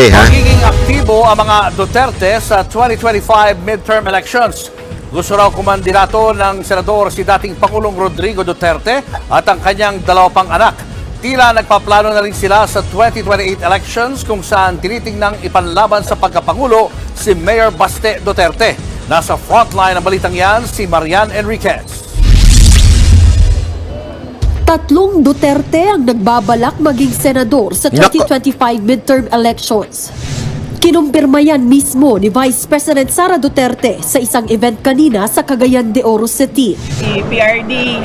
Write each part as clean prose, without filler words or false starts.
Duterte, ha? Magiging aktibo ang mga Duterte sa 2025 midterm elections. Gusto raw kumandidato ng senador si dating Pangulong Rodrigo Duterte at ang kanyang dalawa pang anak. Tila nagpaplano na rin sila sa 2028 elections kung saan tinitingnang ipanlaban sa pagkapangulo si Mayor Baste Duterte. Nasa frontline ng balitang yan si Marian Enriquez. Tatlong Duterte ang nagbabalak maging senador sa 2025 midterm elections. Kinumpirma yan mismo ni Vice President Sara Duterte sa isang event kanina sa Cagayan de Oro City. Si PRD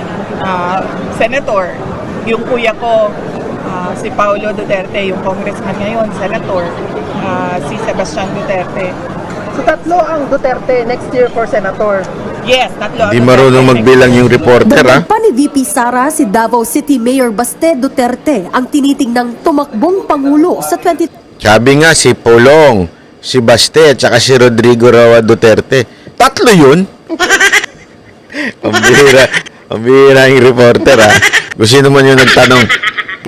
Senator, yung kuya ko, si Paulo Duterte, yung congressman ngayon, senator, si Sebastian Duterte. So tatlo ang Duterte next year for senator. Yes, tatlo. Di marunong magbilang yung reporter, ha? Dagdag pa ni VP Sara, si Davao City Mayor Baste Duterte ang tinitingnang tumakbong pangulo sa 20... Sabi nga, si Pulong, si Baste, at saka si Rodrigo Roa Duterte. Tatlo yun? Ang bihira yung reporter, ha? Kung sino man yung nagtanong,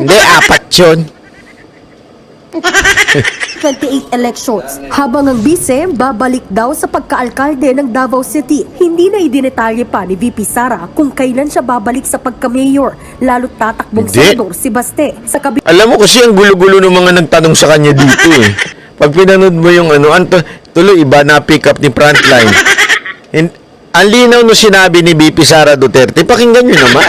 hindi, apat yun. 28 elections. Habang ang bise, babalik daw sa pagkaalkalde ng Davao City. Hindi na idinetalye pa ni VP Sara kung kailan siya babalik sa pagka-mayor, lalo't tatakbong Hindi. senador si Baste. Sa Alam mo kasi ang gulo-gulo ng mga nagtanong sa kanya dito, eh. Pag pinanood mo yung tuloy iba na pick up ni Frontline. Ang linaw no sinabi ni VP Sara Duterte, pakinggan nyo naman.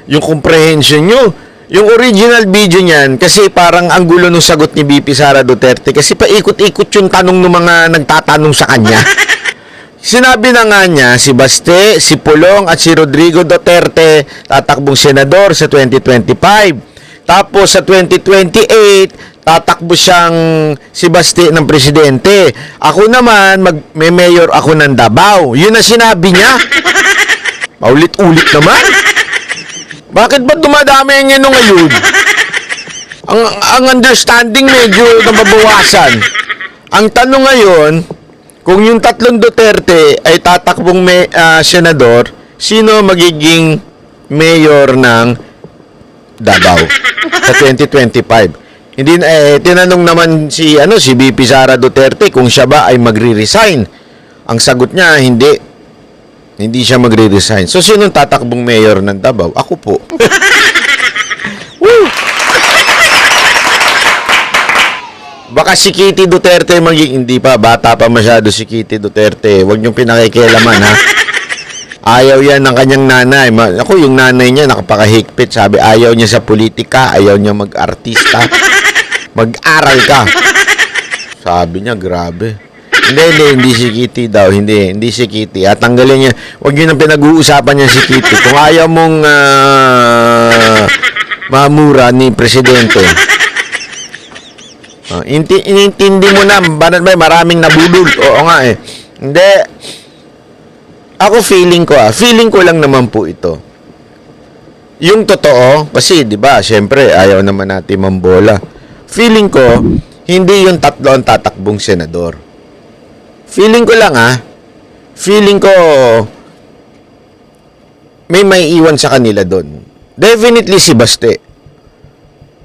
Yung comprehension nyo. Yung original video niyan, kasi parang ang gulo ng sagot ni VP Sara Duterte kasi paikot-ikot yung tanong ng mga nagtatanong sa kanya. Sinabi na nga niya, si Baste, si Pulong at si Rodrigo Duterte tatakbong senador sa 2025. Tapos sa 2028, tatakbo siyang si Baste ng presidente. Ako naman, may mayor ako ng Davao. Yun ang sinabi niya. Paulit-ulit naman. Bakit ba dumadami ang ano ngayon? Ang understanding medyo nababawasan. Ang tanong ngayon, kung yung tatlong Duterte ay tatakbong senador, sino magiging mayor ng Davao sa 2025? Hindi tinanong naman si VP Sara Duterte kung siya ba ay magre-resign. Ang sagot niya hindi siya magre-resign. So, sinong tatakbong mayor ng Davao? Ako po. Woo! Baka si Kitty Duterte hindi pa. Bata pa masyado si Kitty Duterte. Huwag niyong pinakikialaman, ha? Ayaw yan ng kanyang nanay. Ako, yung nanay niya nakapakahigpit. Sabi, ayaw niya sa politika. Ayaw niya mag-artista. Mag-aral ka. Sabi niya, grabe. Hindi si Kitty daw. Hindi si Kitty. At tanggalin niya. Huwag niyo nang pinag-uusapan niya si Kitty. Kung ayaw mong mamura ni Presidente. Inintindi mo na. Banat ba? Maraming nabudol. Oo nga eh. Hindi. Ako feeling ko lang naman po ito. Yung totoo, kasi di ba, syempre, ayaw naman natin mambola. Feeling ko, hindi yung tatlo ang tatakbong senador. Feeling ko lang feeling ko may iwan sa kanila doon. Definitely si Baste.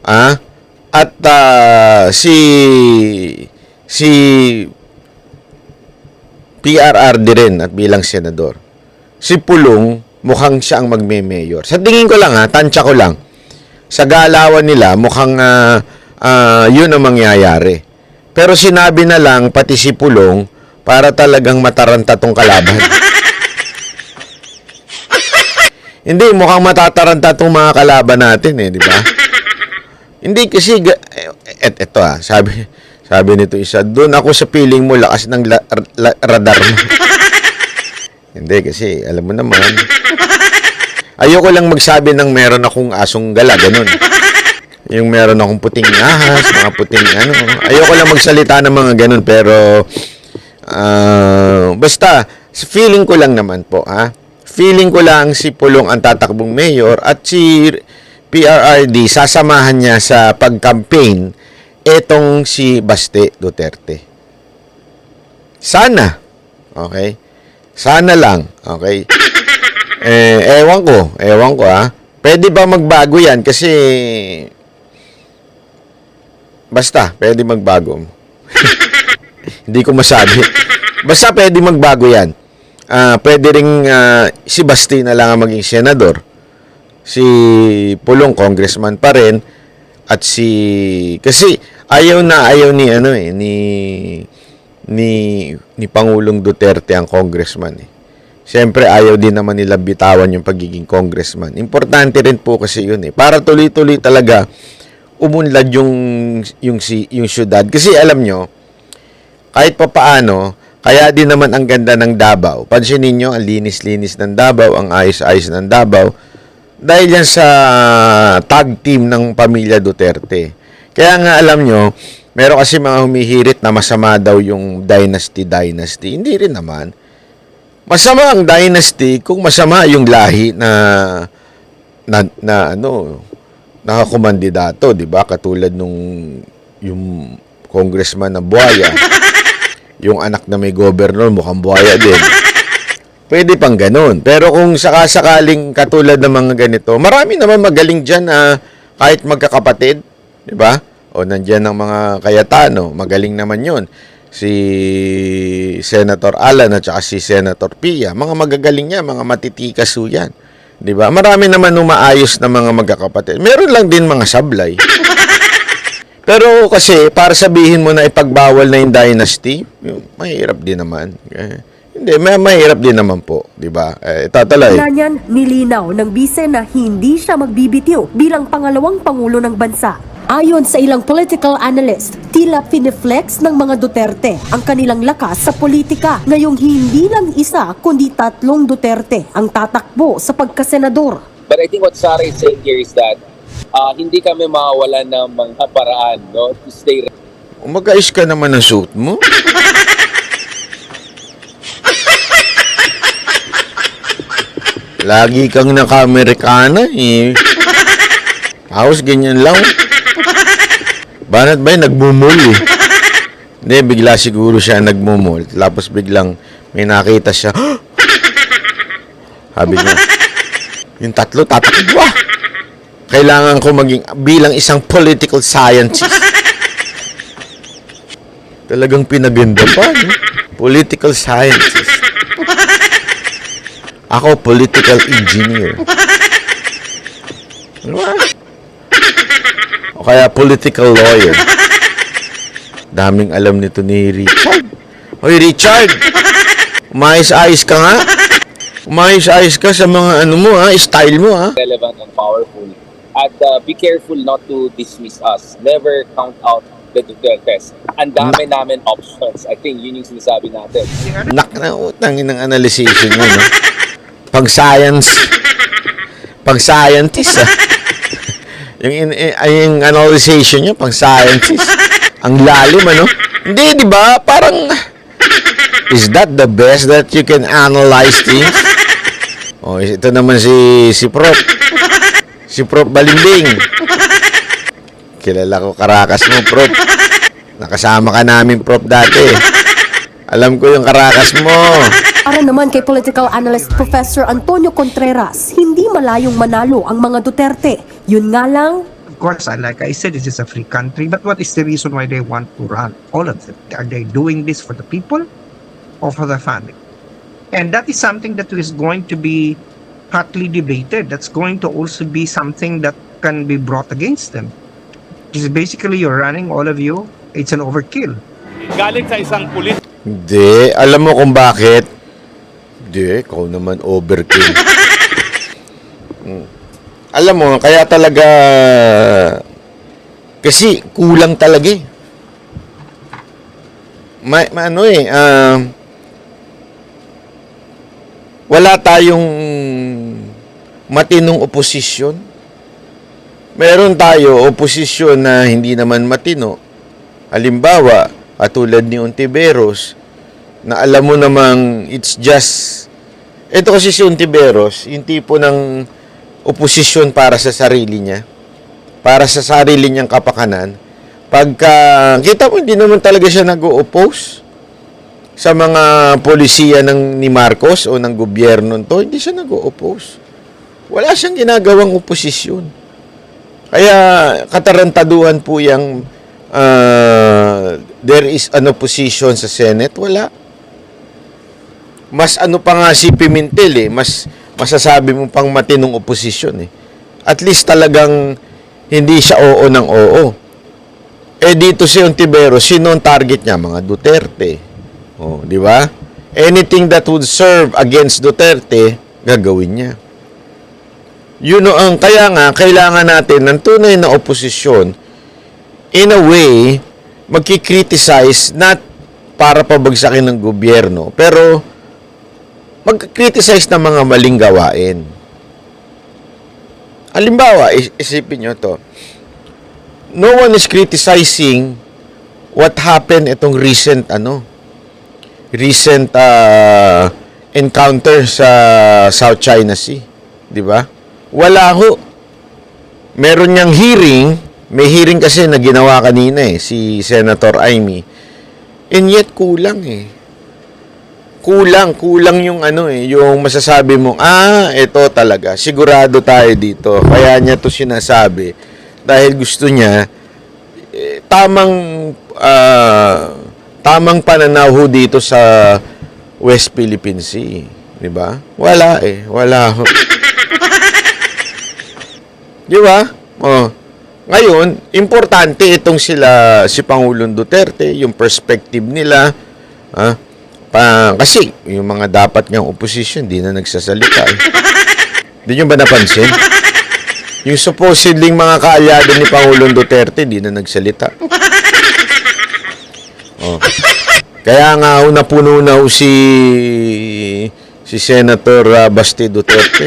At si PRRD rin at bilang senador. Si Pulong mukhang siya ang magme-mayor. Sa tingin ko lang tansya ko lang. Sa galawan nila mukhang yun ang mangyayari. Pero sinabi na lang pati si Pulong para talagang mataranta tong kalaban. Hindi, mukhang matataranta tong mga kalaban natin di ba? Hindi kasi, eto sabi nito isa, doon ako sa feeling mo, lakas ng radar mo. Hindi kasi, alam mo naman, ayoko lang magsabi ng meron akong asong gala, ganun. Yung meron akong puting ahas, mga puting ayoko lang magsalita ng mga ganun, pero basta feeling ko lang naman po feeling ko lang si Pulong ang tatakbong mayor at si PRRD sasamahan niya sa pag-campaign etong si Baste Duterte. Sana. Okay? Sana lang. Okay? Ewan ko Pwede ba magbago yan? Kasi Basta, pwede magbago. Hindi ko masabi. Basta pwede magbago yan. Pwede ring si Basti na lang ang maging senador. Si Pulong, congressman pa rin. At kasi ayaw ni ni Pangulong Duterte ang congressman eh. Siyempre ayaw din naman nila bitawan yung pagiging congressman. Importante rin po kasi yun eh. Para tuloy-tuloy talaga umunlad yung syudad. Kasi alam nyo, kahit papaano, kaya din naman ang ganda ng Davao. Pansinin nyo, ang linis-linis ng Davao, ang ayos-ayos ng Davao. Dahil yan sa tag team ng pamilya Duterte. Kaya nga alam nyo, meron kasi mga humihirit na masama daw yung dynasty. Hindi rin naman. Masama ang dynasty kung masama yung lahi na nakakumandidato, 'di ba? Katulad nung yung congressman na buhaya. Yung anak na may governor mukhang buhaya din. Pwede pang ganun. Pero kung sakasakaling katulad ng mga ganito, marami naman magaling diyan kahit magkakapatid, 'di ba? O nandiyan ang mga Cayetano, magaling naman 'yon. Si Senator Alan at saka si Senator Pia, mga magagaling yan, mga matitikas ho yan. Di ba? Marami naman umaayos na mga magkakapatid. Meron lang din mga sablay. Pero kasi, para sabihin mo na ipagbawal na yung dynasty, mahirap din naman. Hindi, mahirap din naman po. Di ba? Tatalay. Niyan, nilinaw ng bise na hindi siya magbibitiw bilang pangalawang pangulo ng bansa. Ayon sa ilang political analyst, tila piniflex ng mga Duterte ang kanilang lakas sa politika. Ngayong hindi lang isa kundi 3 Duterte ang tatakbo sa pagkasenador. But I think what Sara is saying here is that hindi kami mawawalan ng mga paraan, no, to stay. Umagais ka naman ng suit mo. Lagi kang naka-Amerikana eh. Tapos ganyan lang. Banat ba yun? Nagmumul eh. Hindi, bigla siguro siya nagmumul. Tapos biglang may nakita siya. Sabi niya, yung 3 tatakbo ah. Kailangan ko maging bilang isang political scientist. Talagang pinaganda pa. No? Political scientist. Ako, political engineer. Ano ba? O kaya political lawyer. Daming alam nito ni Richard. Hoy, Richard! Umayos-ayos ka nga. Umayos-ayos ka sa mga ano mo ha, style mo ha. Relevant and powerful. At be careful not to dismiss us. Never count out the Dutertes. Ang dami namin options. I think yun yung sinasabi natin. Nak na utang ng analysis mo, no? Pang-scientist ah. yung analysis niya, pang-scientist. Ang lalim, ano? Hindi, di ba? Parang, is that the best that you can analyze things? Oh, ito naman si Prof. Si Prof. Balimbing. Kilala ko karakas mo, Prof. Nakasama ka namin, Prof. dati. Alam ko yung karakas mo. Para naman kay political analyst Professor Antonio Contreras, hindi malayong manalo ang mga Duterte. Yun nga lang, Of course, like I said, this is a free country, but what is the reason why they want to run? All of them. Are they doing this for the people or for the family? And that is something that is going to be hotly debated. That's going to also be something that can be brought against them. Because basically, you're running, all of you, it's an overkill. Galing sa isang pulis. Hindi. Alam mo kung bakit? Hindi. Ikaw naman overkill. Alam mo, kaya talaga kasi kulang talaga eh. Wala tayong matinong oposisyon. Meron tayo oposisyon na hindi naman matino. Halimbawa, katulad ni Ontiveros, na alam mo namang it's just, ito kasi si Ontiveros, yung tipo ng oposisyon para sa sarili niya, para sa sarili niyang kapakanan. Pagka, kita mo, hindi naman talaga siya nag-o-oppose sa mga polisiya ni Marcos o ng gobyerno to, hindi siya nag-o-oppose. Wala siyang ginagawang oposisyon. Kaya, katarantaduhan po yung there is an opposition sa Senate? Wala. Mas ano pa nga si Pimentel mas masasabi mo pang matinong oposisyon At least talagang hindi siya oo ng oo. Dito si Ontiveros, sino ang target niya? Mga Duterte. Di ba? Anything that would serve against Duterte, gagawin niya. Kaya nga, kailangan natin ng tunay na oposisyon, in a way, magkikriticize, not para pabagsakin ng gobyerno, pero magkikriticize ng mga maling gawain. Halimbawa, isipin nyo to. No one is criticizing what happened itong recent encounter sa South China Sea. Di ba? Wala ho. Meron niyang hearing. May hearing kasi na ginawa kanina si Senator Amy. And yet kulang Kulang yung yung masasabi mo, ito talaga, sigurado tayo dito. Kaya niya to sinasabi. Dahil gusto niya, tamang pananaw ho dito sa West Philippine Sea. Di ba? Wala Wala ho. Di ba? Ngayon, importante itong si Pangulong Duterte, yung perspective nila, kasi yung mga dapat ngang opposition, di na nagsasalita. Di nyo ba napansin? Yung supposedly mga kaalyado ni Pangulong Duterte, di na nagsalita. Kaya nga napuno na si Senator Basti Duterte.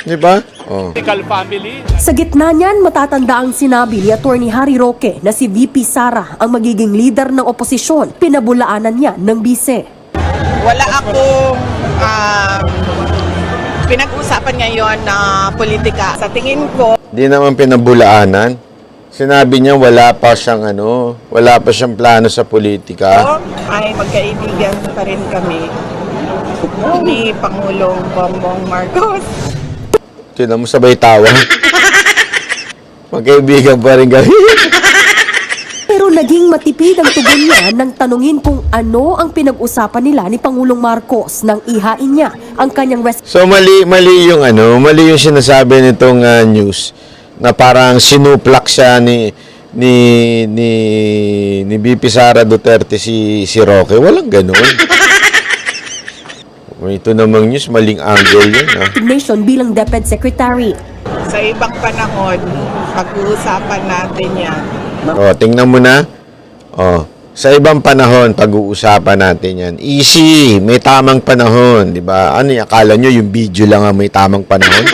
Di ba? Political family. Sa gitna niyan, matatanda ang sinabi ni Atty. Harry Roque na si VP Sara ang magiging leader ng oposisyon. Pinabulaanan niya ng bise. Wala akong pinag-usapan ngayon na politika. Sa tingin ko, Di naman pinabulaanan. Sinabi niya wala pa siyang plano sa politika. ay magkaibigan pa rin kami ni Pangulong Bongbong Marcos. Tinan mo sabay tawa. Magkaibigan pa rin kami. Pero naging matipid ang tugon niya nang tanungin kung ano ang pinag-usapan nila ni Pangulong Marcos nang ihain niya ang kanyang So mali yung sinasabi nitong news na parang sinuplak siya ni VP Sara Duterte si Roque. Walang ganoon. Ito namang news, maling angle yun. resignation bilang DepEd Secretary. Sa ibang panahon, pag-uusapan natin yan. Tingnan mo na. Sa ibang panahon, pag-uusapan natin yan. Easy, may tamang panahon, di ba? Akala nyo yung video lang ang may tamang panahon?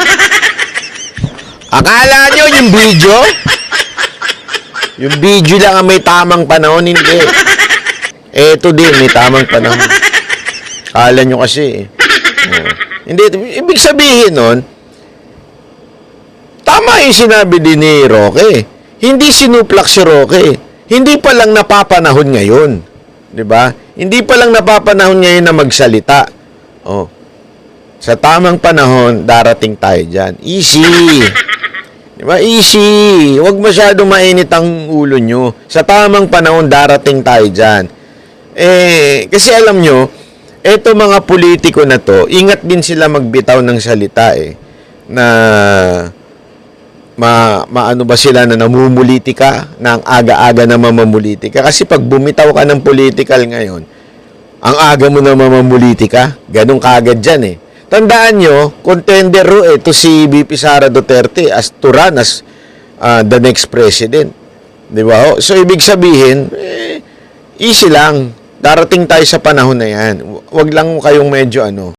Akala nyo yung video? Yung video lang ang may tamang panahon? Hindi. Ito din, may tamang panahon. Akala nyo kasi. Hindi, ibig sabihin nun, tama yung sinabi din ni Roque. Hindi sinuplak si Roque. Hindi pa lang napapanahon ngayon. Di ba? Hindi pa lang napapanahon ngayon na magsalita. Sa tamang panahon, darating tayo dyan. Easy. Di ba? Easy. Huwag masyadong mainit ang ulo nyo. Sa tamang panahon, darating tayo dyan. Kasi alam nyo, eto mga politiko na to, ingat din sila magbitaw ng salita na maano ba sila na namumulitika, na ang aga-aga na mamamulitika. Kasi pag bumitaw ka ng political ngayon, ang aga mo na mamamulitika, ganun kaagad dyan Tandaan nyo, contender to si VP Sara Duterte to run as the next president. Di ba? So, ibig sabihin, easy lang. Darating tayo sa panahon na yan. Huwag lang kayong medyo